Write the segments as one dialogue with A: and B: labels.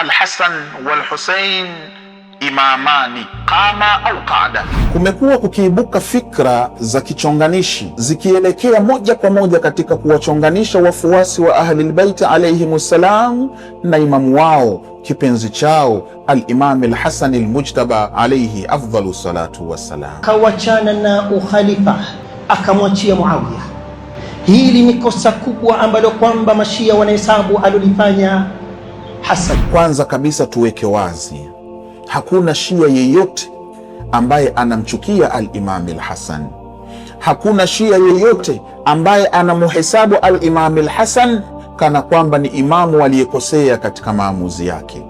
A: Al-Hasan wal-Husain imamani qama au qaada. Kumekuwa kukiibuka fikra za kichonganishi zikielekea moja kwa moja katika kuwachonganisha wafuasi wa Ahlul Bait alayhimussalam na imamu wao kipenzi chao al-Imam al-Hasan al-Mujtaba alayhi afdalu salatu wassalam.
B: Kawachana na ukhalifa akamwachia Muawiya. Hili ni kosa kubwa ambalo kwamba mashia wanahesabu alilofanya Hasan.
A: Kwanza kabisa tuweke wazi, hakuna shia yeyote ambaye anamchukia al-Imam al-Hasan. Hakuna shia yeyote ambaye anamuhesabu al-Imam al-Hasan kana kwamba ni imamu aliyekosea katika maamuzi yake.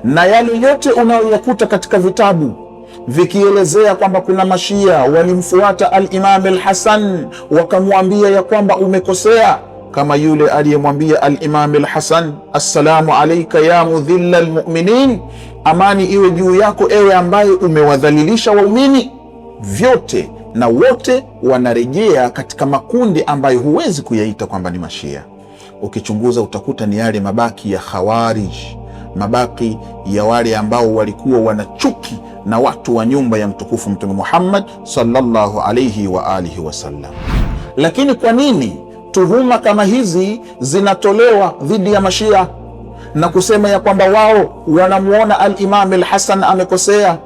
A: Na yale yote unayoyakuta katika vitabu vikielezea kwamba kuna mashia walimfuata al-Imam al-Hasan wakamwambia ya kwamba umekosea, kama yule aliyemwambia al-Imam al-Hasan, assalamu alayka ya mudhilla al-mu'minin, amani iwe juu yako ewe ambaye umewadhalilisha waumini. Vyote na wote wanarejea katika makundi ambayo huwezi kuyaita kwamba ni mashia. Ukichunguza utakuta ni yale mabaki ya Khawarij, mabaki ya wale ambao walikuwa wanachuki na watu wa nyumba ya mtukufu Mtume Muhammad sallallahu alayhi wa alihi wasallam. Lakini kwa nini tuhuma kama hizi zinatolewa dhidi ya mashia na kusema ya kwamba wao wanamuona al-Imam al-Hasan amekosea?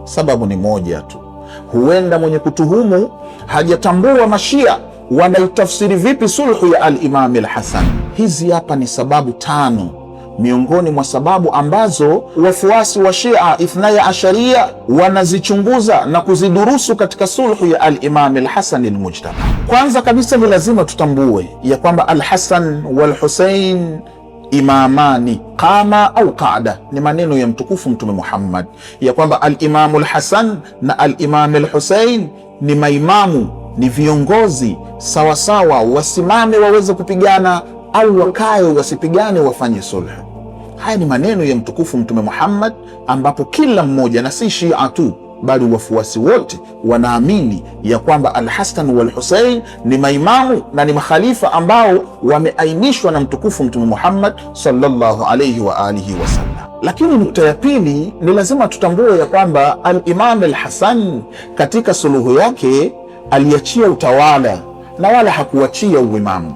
A: Sababu ni moja tu. Huenda mwenye kutuhumu hajatambua mashia wanaitafsiri vipi sulhu ya al-Imam al-Hasan. Hizi hapa ni sababu 5 miongoni mwa sababu ambazo wafuasi wa Shia Ithnaya Asharia wanazichunguza na kuzidurusu katika sulhu ya al-Imam al-Hasan al-Mujtaba. Kwanza kabisa ni lazima tutambue ya kwamba al-Hasan wal-Husain imamani qama au qaada, ni maneno ya mtukufu Mtume Muhammad ya kwamba al-Imam al-Hasan na al-Imam al-Husain ni maimamu, ni viongozi sawasawa, wasimame waweze kupigana au wakae wasipigane, wafanye sulhu. Haya ni maneno ya mtukufu Mtume Muhammad, ambapo kila mmoja na si Shia tu bali wafuasi wote wanaamini ya kwamba al-Hasan wal-Husain ni maimamu na ni makhalifa ambao wameainishwa na mtukufu Mtume Muhammad sallallahu alayhi wa alihi wasallam. Lakini nukta ya pili ni lazima tutambue ya kwamba al-Imam al-Hasan katika suluhu yake aliachia utawala na wala hakuachia uimamu.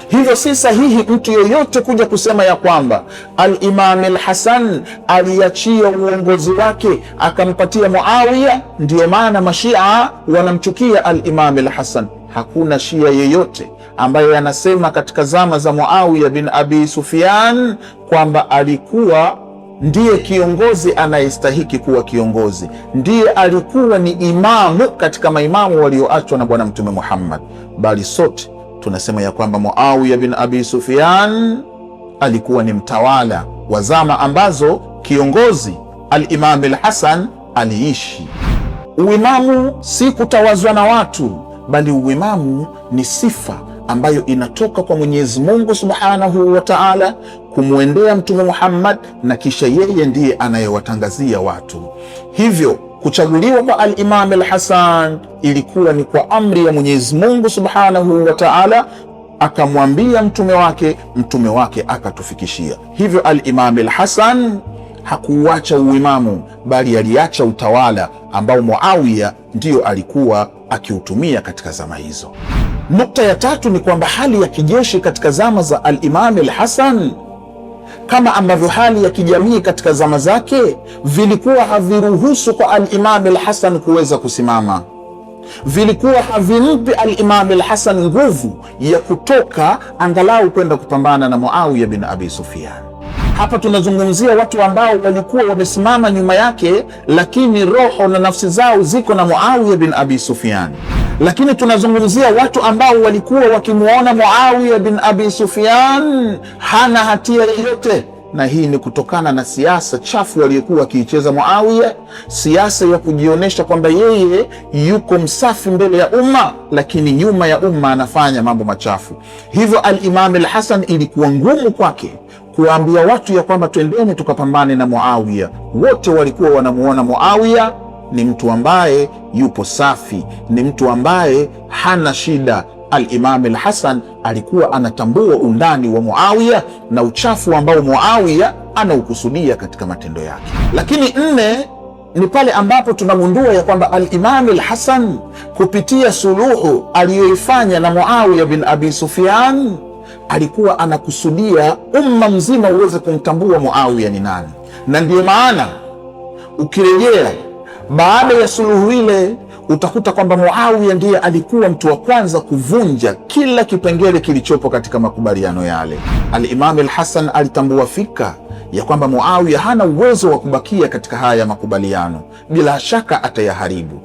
A: Hivyo si sahihi mtu yoyote kuja kusema ya kwamba al-Imam al-Hasan aliachia uongozi wake akampatia Muawiya, ndio maana mashia wanamchukia al-Imam al-Hasan. Hakuna shia yeyote ambaye anasema katika zama za Muawiya bin Abi Sufyan kwamba alikuwa ndiye kiongozi anayestahiki kuwa kiongozi, ndiye alikuwa ni imamu katika maimamu walioachwa na Bwana Mtume Muhammad, bali sote tunasema ya kwamba Muawiya bin Abi Sufyan alikuwa ni mtawala wa zama ambazo kiongozi al-Imam al-Hasan aliishi. Uimamu si kutawazwa na watu, bali uimamu ni sifa ambayo inatoka kwa Mwenyezi Mungu Subhanahu wa Ta'ala kumwendea Mtume Muhammad, na kisha yeye ndiye anayewatangazia watu. Hivyo kuchaguliwa kwa al-Imam al-Hasan ilikuwa ni kwa amri ya Mwenyezi Mungu Subhanahu wa Ta'ala, akamwambia mtume wake akatufikishia. Hivyo al-Imam al-Hasan hakuacha uimamu, bali aliacha utawala ambao Muawiya ndiyo alikuwa akiutumia katika zama hizo. Nukta ya tatu ni kwamba hali ya kijeshi katika zama za al-Imam al-Hasan, kama ambavyo hali ya kijamii katika zama zake, vilikuwa haviruhusu kwa al-Imam al-Hasan kuweza kusimama. Vilikuwa havimpi al-Imam al-Hasan nguvu ya kutoka angalau kwenda kupambana na Muawiya bin Abi Sufyan. Hapa tunazungumzia watu ambao walikuwa wamesimama nyuma yake, lakini roho na nafsi zao ziko na Muawiya bin Abi Sufyan. Lakini tunazungumzia watu ambao walikuwa wakimuona Muawiya bin Abi Sufyan hana hatia yoyote, na hii ni kutokana na siasa chafu aliyokuwa akiicheza Muawiya, siasa ya kujionyesha kwamba yeye yuko msafi mbele ya umma, lakini nyuma ya umma anafanya mambo machafu. Hivyo al-Imam al-Hasan ilikuwa ngumu kwake kuambia watu ya kwamba twendeni tukapambane na Muawiya. Wote walikuwa wanamuona Muawiya ni mtu ambaye yupo safi, ni mtu ambaye hana shida. Al-Imam al-Hasan alikuwa anatambua undani wa Muawiya na uchafu ambao Muawiya anaukusudia katika matendo yake. Lakini nne ni pale ambapo tunagundua ya kwamba al-Imam al-Hasan kupitia suluhu aliyoifanya na Muawiya bin Abi Sufyan alikuwa anakusudia umma mzima uweze kumtambua Muawiya ni nani. Na ndiyo maana ukirejea baada ya suluhu ile utakuta kwamba Muawiya ndiye alikuwa mtu wa kwanza kuvunja kila kipengele kilichopo katika makubaliano yale. Al-Imam al-Hasan alitambua fika ya kwamba Muawiya hana uwezo wa kubakia katika haya makubaliano, bila shaka atayaharibu.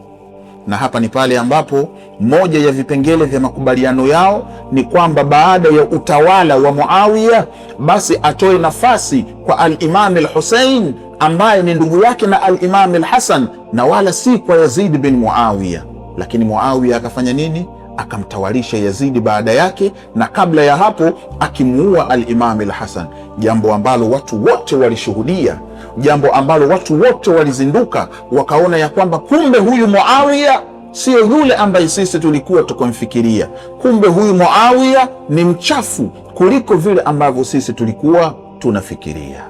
A: Na hapa ni pale ambapo moja ya vipengele vya makubaliano yao ni kwamba baada ya utawala wa Muawiya basi atoe nafasi kwa al-Imam al-Hussein ambaye ni ndugu yake na al-Imam al-Hasan, na wala si kwa Yazid bin Muawiya. Lakini Muawiya akafanya nini? Akamtawalisha Yazidi baada yake, na kabla ya hapo akimuua al-Imam al-Hasan, jambo ambalo watu wote walishuhudia, jambo ambalo watu wote walizinduka wakaona ya kwamba kumbe huyu Muawiya sio yule ambaye sisi tulikuwa tukumfikiria. Kumbe huyu Muawiya ni mchafu kuliko vile ambavyo sisi tulikuwa tunafikiria.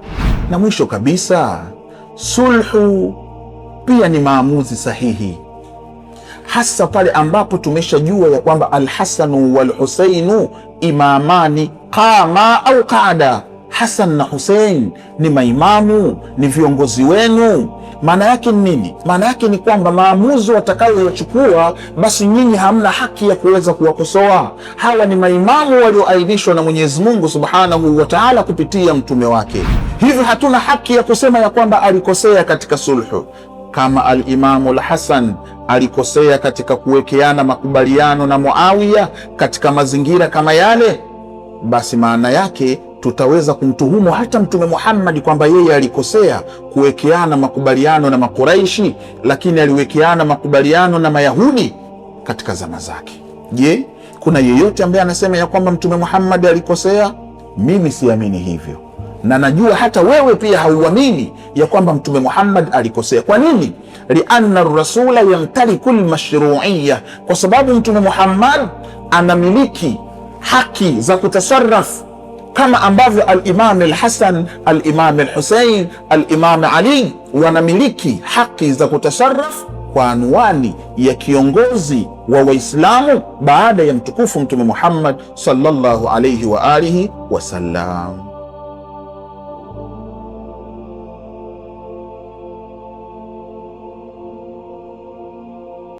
A: Na mwisho kabisa, sulhu pia ni maamuzi sahihi, hasa pale ambapo tumeshajua ya kwamba al-Hasanu wal-Husainu imamani qama au qaada. Hasan na Husein ni maimamu, ni viongozi wenu. Maana yake ni nini? Maana yake ni kwamba maamuzi watakayoyachukua basi nyinyi hamna haki ya kuweza kuwakosoa. Hawa ni maimamu walioainishwa na Mwenyezi Mungu Subhanahu wa Ta'ala kupitia mtume wake. Hivyo hatuna haki ya kusema ya kwamba alikosea katika sulhu. Kama al-Imamu al-Hasan alikosea katika kuwekeana makubaliano na Muawiya katika mazingira kama yale, basi maana yake tutaweza kumtuhumu hata Mtume Muhammad kwamba yeye alikosea kuwekeana makubaliano na Makuraishi, lakini aliwekeana makubaliano na Mayahudi katika zama zake. Je, kuna yeyote ambaye anasema ya kwamba Mtume Muhammad alikosea? Mimi siamini hivyo, na najua hata wewe pia hauamini ya kwamba Mtume Muhammad alikosea. Kwa nini? Lianna rasula yamtaliku almashru'iyya, kwa sababu Mtume Muhammad anamiliki haki za kutasarraf kama ambavyo al-Imam al-Hasan, al-Imam al-Husain, al-Imam Ali wanamiliki haki za kutasarraf kwa anwani ya kiongozi wa Waislamu baada ya mtukufu Mtume Muhammad sallallahu alayhi wa alihi wasallam.